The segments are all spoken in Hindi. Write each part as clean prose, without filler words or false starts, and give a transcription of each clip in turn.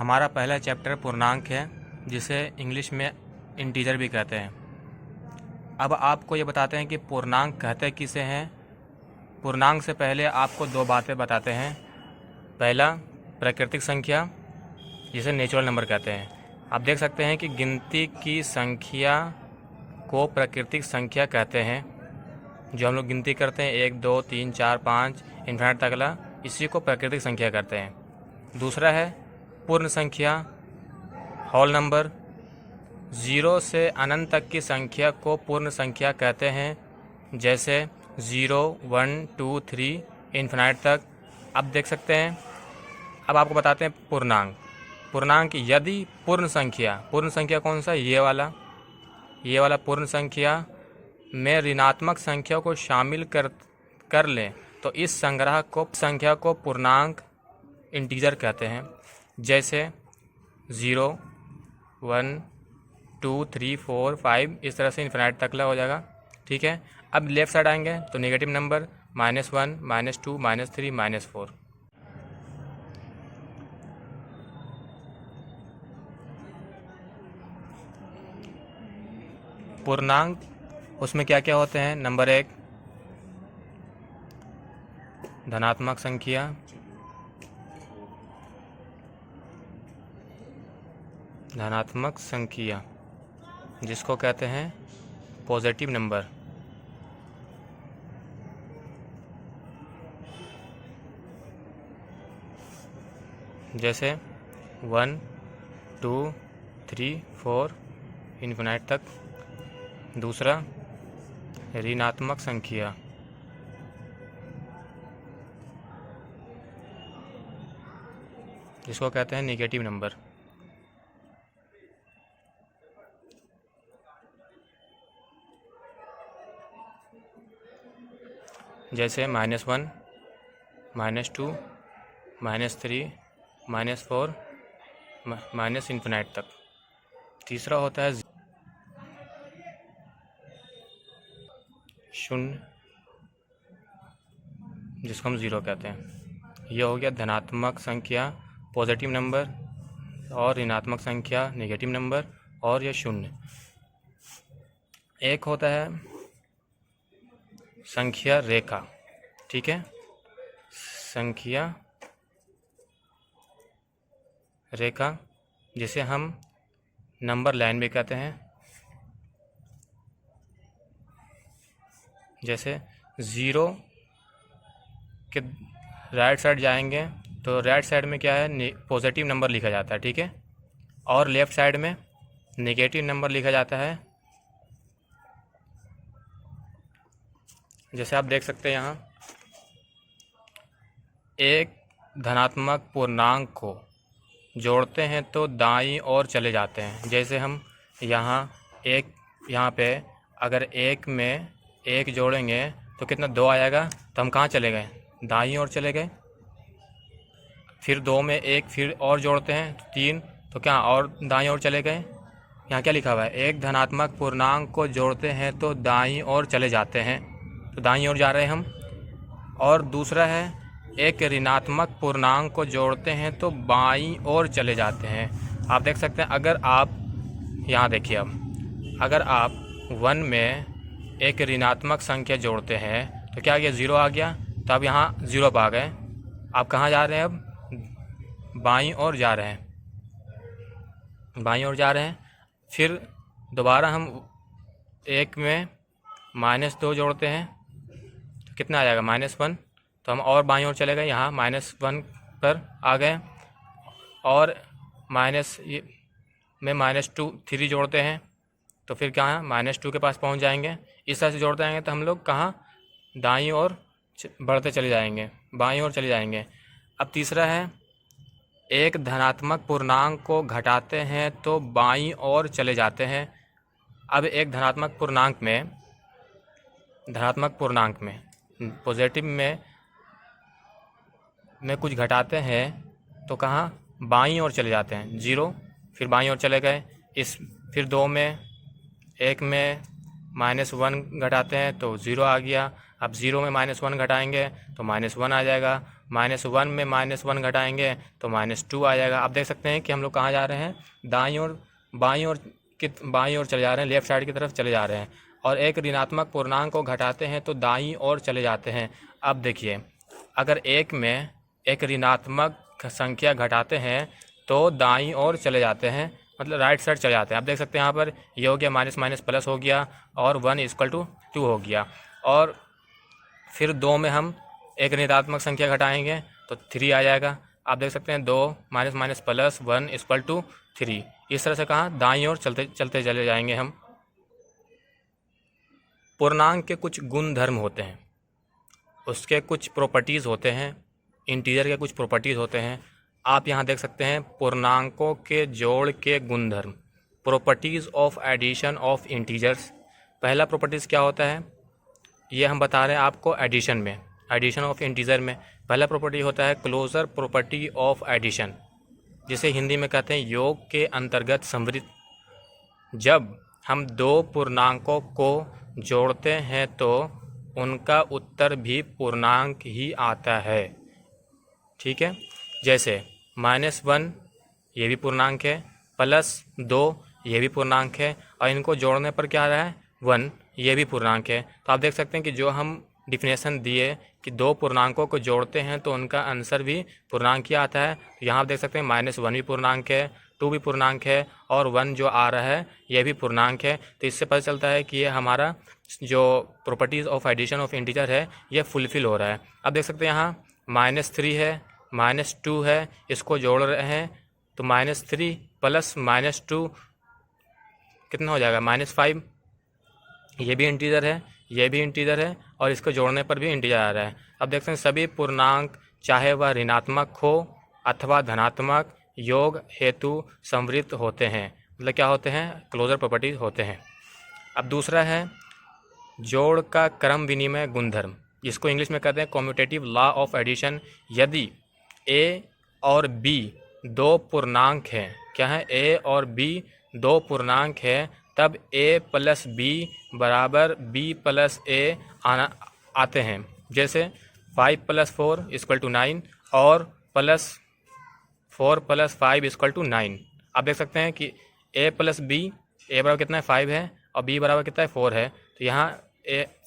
हमारा पहला चैप्टर पूर्णांक है, जिसे इंग्लिश में इंटीजर भी कहते हैं। अब आपको ये बताते हैं कि पूर्णांक कहते किसे हैं। पूर्णांक से पहले आपको दो बातें बताते हैं। पहला, प्राकृतिक संख्या, जिसे नेचुरल नंबर कहते हैं। आप देख सकते हैं कि गिनती की संख्या को प्राकृतिक संख्या कहते हैं। जो हम लोग गिनती करते हैं 1 2 3 4 5 इन्फिनिट तकला, इसी को प्राकृतिक संख्या कहते हैं। दूसरा है पूर्ण संख्या, होल नंबर। 0 से अनंत तक की संख्या को पूर्ण संख्या कहते हैं, जैसे 0 1 2 3 इन्फिनिट तक। अब देख सकते हैं, अब आपको बताते हैं पूर्णांक। पूर्णांक यदि पूर्ण संख्या कौन सा, ये वाला पूर्ण संख्या में ऋणात्मक संख्या को शामिल कर लें तो इस संख्या को पूर्णांक इंटीजर कहते हैं। जैसे 0 1 2 3 4 5 इस तरह से इन्फिनिट तक हो जाएगा। ठीक है। अब लेफ्ट साइड आएंगे तो नेगेटिव नंबर -1 -2 -3 -4। पूर्णांक उसमें क्या क्या होते हैं। नंबर 1, धनात्मक संख्या। धनात्मक संख्या जिसको कहते हैं पॉजिटिव नंबर। जैसे 1 2 3 4 इन्फिनिट तक। दूसरा, ऋणात्मक संख्या। जिसको कहते हैं नेगेटिव नंबर। जैसे -1 -2 -3 -4 माइनस इन्फिनिट तक। तीसरा होता है 0, जिसको हम 0 कहते हैं। यह हो गया धनात्मक संख्या पॉजिटिव नंबर, और ऋणात्मक संख्या नेगेटिव नंबर, और यह 0। एक होता है संख्या रेखा। ठीक है, संख्या रेखा जिसे हम नंबर लाइन भी कहते हैं। जैसे 0 के राइट साइड जाएंगे तो राइट साइड में क्या है, पॉजिटिव नंबर लिखा जाता है। ठीक है, और लेफ़्ट साइड में नेगेटिव नंबर लिखा जाता है। जैसे आप देख सकते हैं यहाँ, एक धनात्मक पूर्णांक को जोड़ते हैं तो दाईं ओर चले जाते हैं। जैसे हम यहाँ पे अगर 1 में 1 जोड़ेंगे तो कितना 2 आएगा, तो हम कहाँ चले गए, दाईं ओर चले गए। फिर 2 में 1 फिर और जोड़ते हैं तो 3, तो क्या और दाईं ओर चले गए। यहाँ क्या लिखा हुआ है, एक धनात्मक पूर्णांक को जोड़ते हैं तो दाईं ओर चले जाते हैं, तो दाईं ओर जा रहे हैं हम। और दूसरा है, एक ऋणात्मक पूर्णांक को जोड़ते हैं तो बाईं ओर चले जाते हैं। आप देख सकते हैं, अगर आप यहाँ देखिए, अब अगर आप 1 में एक ऋणात्मक संख्या जोड़ते हैं तो क्या आ गया, 0 आ गया। तो अब यहाँ 0 पर आ गए। आप कहाँ जा रहे हैं, अब बाईं ओर जा रहे हैं, बाईं ओर जा रहे हैं। फिर दोबारा हम 1 में -2 जोड़ते हैं तो कितना आ जाएगा, -1। तो हम और बाईं ओर चले गए, यहाँ -1 पर आ गए। और माइनस में -3 जोड़ते हैं तो फिर कहाँ, -2 के पास पहुँच जाएंगे। इस तरह से जोड़ते आएंगे तो हम लोग कहाँ, दाईं ओर बढ़ते चले जाएंगे, बाईं ओर चले जाएंगे। अब तीसरा है, एक धनात्मक पूर्णांक को घटाते हैं तो बाईं ओर चले जाते हैं। अब एक धनात्मक पूर्णांक में पॉजिटिव में कुछ घटाते हैं तो कहाँ, बाईं ओर चले जाते हैं। 0 फिर बाईं ओर चले गए। फिर 2 में 1 में -1 घटाते हैं तो 0 आ गया। अब 0 में -1 घटाएंगे तो -1 आ जाएगा, -1 में -1 घटाएंगे तो -2 आ जाएगा। आप देख सकते हैं कि हम लोग कहाँ जा रहे हैं, दाईं ओर बाईं ओर चले जा रहे हैं, लेफ्ट साइड की तरफ चले जा रहे हैं। और एक ऋणात्मक पूर्णांक को घटाते हैं तो दाईं ओर चले जाते हैं। अब देखिए, अगर एक में एक ऋणात्मक संख्या घटाते हैं तो दाईं ओर चले जाते हैं, मतलब राइट साइड चले जाते हैं। आप देख सकते हैं यहाँ पर ये हो गया माइनस माइनस प्लस हो गया और 1 = 2 हो गया। और फिर 2 में हम एक ऋणात्मक संख्या घटाएंगे तो 3 आ जाएगा। आप देख सकते हैं 2 माइनस माइनस प्लस 1 = 3। इस तरह से कहाँ दाईं ओर चलते चलते चले जाएंगे हम। पूर्णांक के कुछ गुण धर्म होते हैं, उसके कुछ प्रॉपर्टीज़ होते हैं, इंटीजर के कुछ प्रॉपर्टीज़ होते हैं। आप यहाँ देख सकते हैं पूर्णांकों के जोड़ के गुणधर्म, properties of addition of integers. पहला प्रॉपर्टीज़ क्या होता है, ये हम बता रहे हैं आपको एडिशन में, एडिशन ऑफ इंटीजर में पहला प्रॉपर्टी होता है क्लोजर प्रॉपर्टी ऑफ एडिशन, जिसे हिंदी में कहते हैं योग के अंतर्गत समृद्ध। जब हम दो पूर्णांकों को जोड़ते हैं तो उनका उत्तर भी पूर्णांक ही आता है। ठीक है, जैसे -1 ये भी पूर्णांक है, +2 ये भी पूर्णांक है, और इनको जोड़ने पर क्या आ रहा है 1 ये भी पूर्णांक है। तो आप देख सकते हैं कि जो हम डिफिनेशन दिए कि दो पूर्णांकों को जोड़ते हैं तो उनका आंसर भी पूर्णांक ही आता है। तो यहाँ आप देख सकते हैं -1 भी पूर्णांक है, 2 भी पूर्णांक है, और 1 जो आ रहा है ये भी पूर्णांक है। तो इससे पता चलता है कि ये हमारा जो properties of addition of integer है ये फुलफिल हो रहा है। अब देख सकते हैं यहाँ -3 है, -2 है, इसको जोड़ रहे हैं तो -3 + -2 कितना हो जाएगा -5। ये भी इंटीजर है, ये भी इंटीजर है, और इसको जोड़ने पर भी इंटीजर आ रहा है। अब देखते हैं सभी पूर्णांक चाहे वह ऋणात्मक हो अथवा धनात्मक योग हेतु समृद्ध होते हैं, मतलब क्या होते हैं, क्लोजर प्रॉपर्टीज होते हैं। अब दूसरा है जोड़ का क्रम विनिमय गुणधर्म, जिसको इंग्लिश में कहते हैं कम्यूटेटिव लॉ ऑफ एडिशन। यदि ए और बी दो पूर्णांक हैं, क्या है, ए और बी दो पूर्णांक है, तब a + b = b + a आते हैं। जैसे 5 + 4 = 9 और +4 + 5 = 9। आप देख सकते हैं कि a + b, a बराबर कितना है 5 है और b बराबर कितना है 4 है। तो यहाँ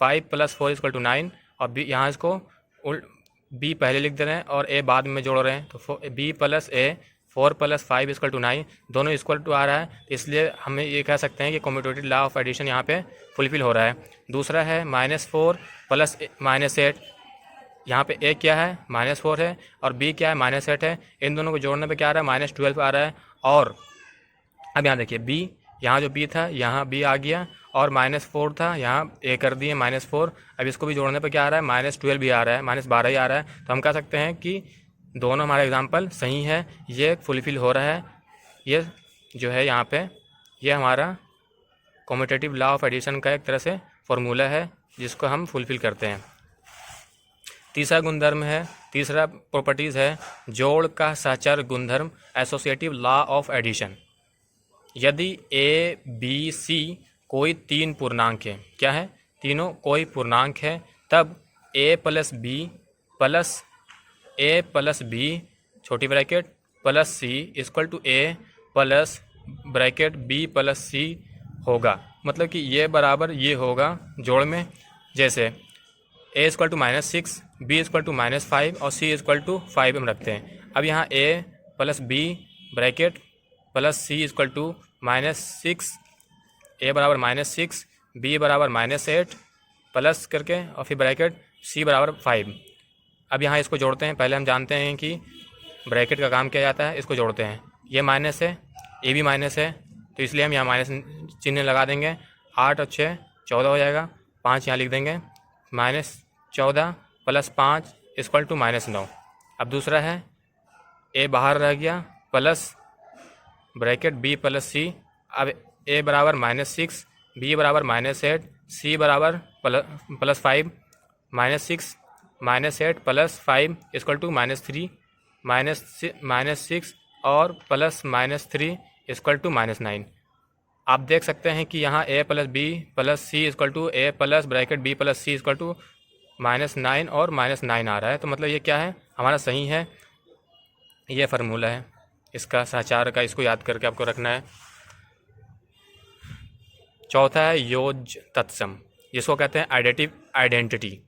5 + 4 = 9 और b यहाँ इसको b पहले लिख दे रहे हैं और a बाद में जोड़ रहे हैं। तो b + a 4 + 5 = 9 दोनों इक्वल टू आ रहा है, इसलिए हमें ये कह सकते हैं कि कम्यूटेटिव लॉ ऑफ एडिशन यहाँ पे फुलफिल हो रहा है। दूसरा है -4 + -8, यहाँ पे a क्या है -4 है और b क्या है -8 है। इन दोनों को जोड़ने पे क्या आ रहा है -12 आ रहा है। और अब यहाँ देखिए b, यहाँ जो b था यहाँ b आ गया, और -4 था यहाँ a कर दिए -4। अब इसको भी जोड़ने पे क्या आ रहा है -12 भी आ रहा है, -12 ही आ रहा है। तो हम कह सकते हैं कि दोनों हमारा एग्जाम्पल सही है, ये फुलफिल हो रहा है। ये जो है यहाँ पे ये हमारा कम्यूटेटिव लॉ ऑफ एडिशन का एक तरह से फॉर्मूला है जिसको हम फुलफिल करते हैं। तीसरा गुणधर्म है, तीसरा प्रॉपर्टीज़ है जोड़ का सहचर गुणधर्म, एसोसिएटिव लॉ ऑफ एडिशन। यदि a b c कोई 3 पूर्णांक है, क्या है, तीनों कोई पूर्णांक है, तब a + b + a + b छोटी bracket + c = a + bracket b + c होगा। मतलब कि ये बराबर ये होगा जोड़ में। जैसे a = -6, b = -5 और c = 5 हम रखते हैं। अब यहाँ a + b bracket + c = -6, a बराबर -6, b बराबर -8 प्लस करके और फिर ब्रैकेट c बराबर 5। अब यहाँ इसको जोड़ते हैं। पहले हम जानते हैं कि ब्रैकेट का काम किया जाता है, इसको जोड़ते हैं। ये माइनस है, ये भी माइनस है, तो इसलिए हम यहाँ माइनस चिन्ह लगा देंगे। 8 और 6 14 हो जाएगा, 5 यहाँ लिख देंगे, -14 + 5 = -9। अब दूसरा है a बाहर रह गया प्लस ब्रैकेट b + c। अब a बराबर -6, b बराबर -8, c बराबर +5, -6 -8 + 5 = -3, -6 और +-3 = -9। आप देख सकते हैं कि यहाँ a + b + c = a + bracket b + c = -9 और -9 आ रहा है, तो मतलब ये क्या है, हमारा सही है। ये फार्मूला है इसका सहचार का, इसको याद करके आपको रखना है। चौथा है योज्य तत्सम, जिसको कहते हैं एडिटिव आइडेंटिटी।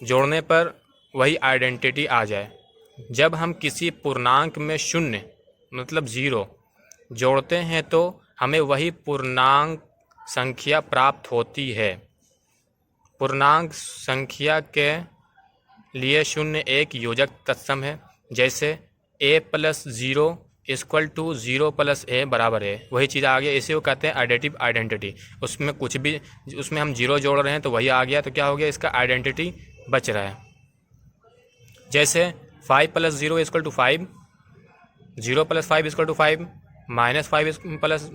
जोड़ने पर वही आइडेंटिटी आ जाए। जब हम किसी पूर्णांक में 0 मतलब 0 जोड़ते हैं तो हमें वही पूर्णांक संख्या प्राप्त होती है। पूर्णांक संख्या के लिए 0 एक योजक तत्सम है। जैसे a+0 इक्वल टू 0 + a बराबर है, वही चीज़ आ गया। इसी को कहते हैं एडिटिव आइडेंटिटी। उसमें कुछ भी, उसमें हम 0 जोड़ रहे हैं तो वही आ गया, तो क्या हो गया, इसका आइडेंटिटी बच रहा है। जैसे 5 + 0 equal to 5, 0 + 5 equal to 5, -5 +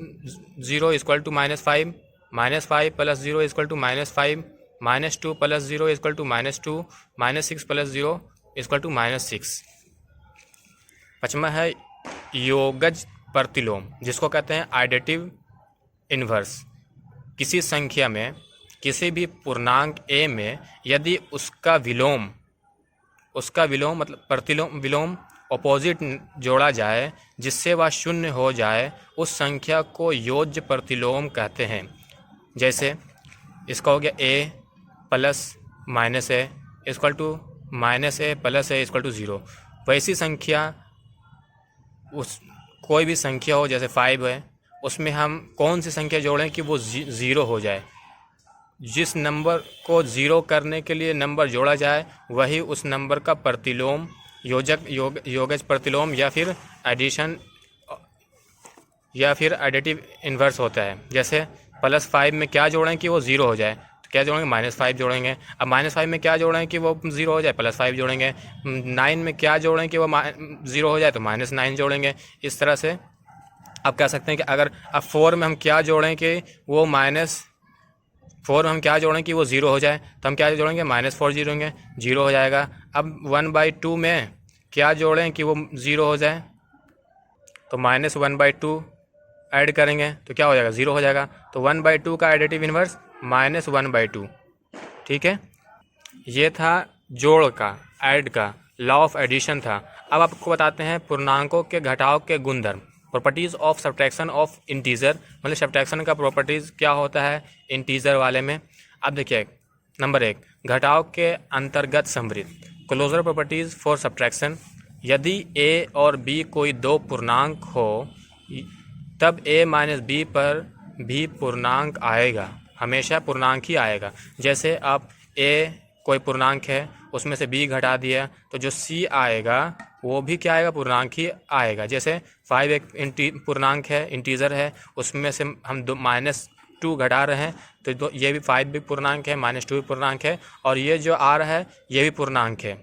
0 equal to -5, -5 + 0 equal to -5, -2 + 0 equal to -2, -6 + 0 equal to -6। पाँचवा है योगज प्रतिलोम, जिसको कहते हैं एडिटिव इन्वर्स। किसी संख्या में किसी भी पूर्णांक a में यदि उसका विलोम मतलब प्रतिलोम विलोम अपोजिट जोड़ा जाए जिससे वह 0 हो जाए, उस संख्या को योज्य प्रतिलोम कहते हैं। जैसे इसका हो गया a + -a equal to -a + a equal to 0। वैसी संख्या, उस कोई भी संख्या हो, जैसे 5 है, उसमें हम कौन सी संख्या जोड़ें कि वो 0 हो जाए। जिस नंबर को 0 करने के लिए नंबर जोड़ा जाए वही उस नंबर का प्रतिलोम, योगज प्रतिलोम या फिर एडिशन या फिर एडिटिव इन्वर्स होता है। जैसे +5 में क्या जोड़ें कि वो 0 हो जाए, तो क्या जोड़ेंगे, -5 जोड़ेंगे। अब -5 में क्या जोड़ें कि वो 0 हो जाए, +5 जोड़ेंगे। 9 में क्या जोड़ें कि वो 0 हो जाए, तो -9 जोड़ेंगे। इस तरह से आप कह सकते हैं कि अगर अब 4 में हम क्या जोड़ें कि वो 4 में हम क्या जोड़ें कि वो 0 हो जाए, तो हम क्या जोड़ेंगे, -4 जोड़ेंगे, 0 हो जाएगा। अब 1/2 में क्या जोड़ें कि वो 0 हो जाए, तो -1/2 ऐड करेंगे तो क्या हो जाएगा, 0 हो जाएगा। तो 1/2 का एडिटिव इन्वर्स -1/2। ठीक है, ये था जोड़ का, ऐड का, लॉ ऑफ एडिशन था। अब आपको बताते हैं पूर्णांकों के घटाव के गुणधर्म, properties of subtraction of integer. मतलब सब्ट्रैक्शन का प्रॉपर्टीज़ क्या होता है इंटीजर वाले में। अब देखिए, नंबर 1, घटाव के अंतर्गत समृद्ध, क्लोजर प्रॉपर्टीज़ फॉर सब्ट्रैक्शन। यदि a और b कोई दो पूर्णांक हो तब a - b पर भी पूर्णांक आएगा, हमेशा पूर्णांक ही आएगा। जैसे आप a कोई पूर्णांक है, उसमें से b घटा दिया तो जो c आएगा वो भी क्या आएगा, पूर्णांक ही आएगा। जैसे 5 एक पूर्णांक है, इंटीजर है, उसमें से हम -2 घटा रहे हैं तो ये भी 5 भी पूर्णांक है, -2 भी पूर्णांक है, और ये जो आ रहा है ये भी पूर्णांक है।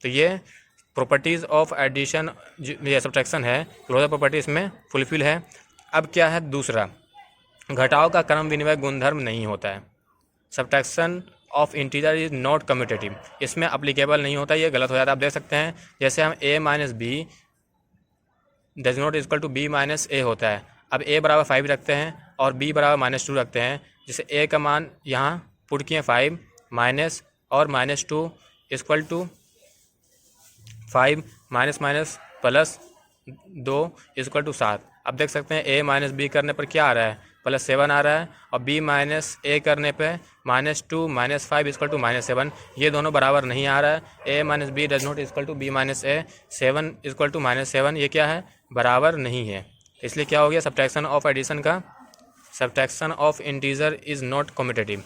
तो ये प्रॉपर्टीज़ ऑफ एडिशन या सब्ट्रैक्शन है, क्लोजर प्रॉपर्टी इसमें फुलफिल है। अब क्या है दूसरा, घटाव का क्रम विनिमय गुणधर्म नहीं होता है। Subtraction of integer is not commutative, इसमें अप्लीकेबल नहीं होता, ये गलत हो जाता है। आप देख सकते हैं जैसे हम a - b does not equal to b - a होता है। अब a बराबर 5 रखते हैं और b बराबर -2 रखते हैं। जैसे a का मान यहाँ पुट किए 5 माइनस और -2 equal to 5 minus +2 equal to 7। अब देख सकते हैं a - b करने पर क्या आ रहा है, +7 आ रहा है, और b - a करने पे -2 - 5 इक्वल टू -7। ये दोनों बराबर नहीं आ रहा है। a - b does not equal to b - a, 7 equal to -7, ये क्या है, बराबर नहीं है। इसलिए क्या हो गया, सब्ट्रैक्शन ऑफ एडिशन का, subtraction of integer is not commutative.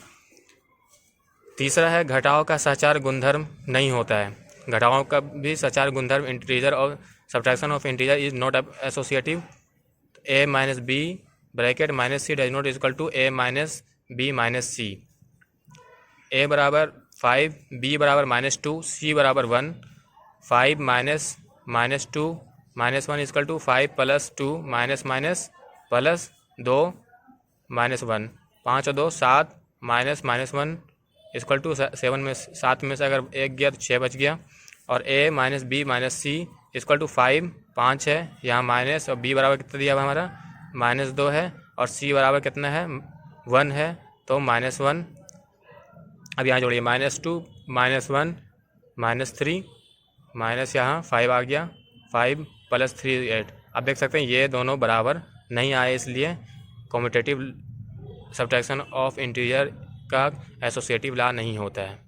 तीसरा है घटाव का सहचार गुणधर्म नहीं होता है। घटाव का भी सहचार गुणधर्म इंटीजर और subtraction of integer is not associative. a - b bracket -c does not equal to a - b - c। a बराबर 5, b बराबर -2, c बराबर 1। 5 - -2 -1 इक्वल टू 5 + 2 +2 -1, 5 और 2 7 -1 इक्वल टू 7 में 7 में से अगर 1 गया तो 6 बच गया। और a - b - c equal to 5, 5 है यहाँ माइनस, और b बराबर कितना दिया हुआ हमारा -2 है, और c बराबर कितना है 1 है, तो -1। अब यहाँ जोड़िए -2 -1 -3 माइनस यहाँ 5 आ गया, 5 + 3 8। अब देख सकते हैं ये दोनों बराबर नहीं आए, इसलिए कम्यूटेटिव सब्ट्रैक्शन ऑफ इंटीजर का एसोसिएटिव लॉ नहीं होता है।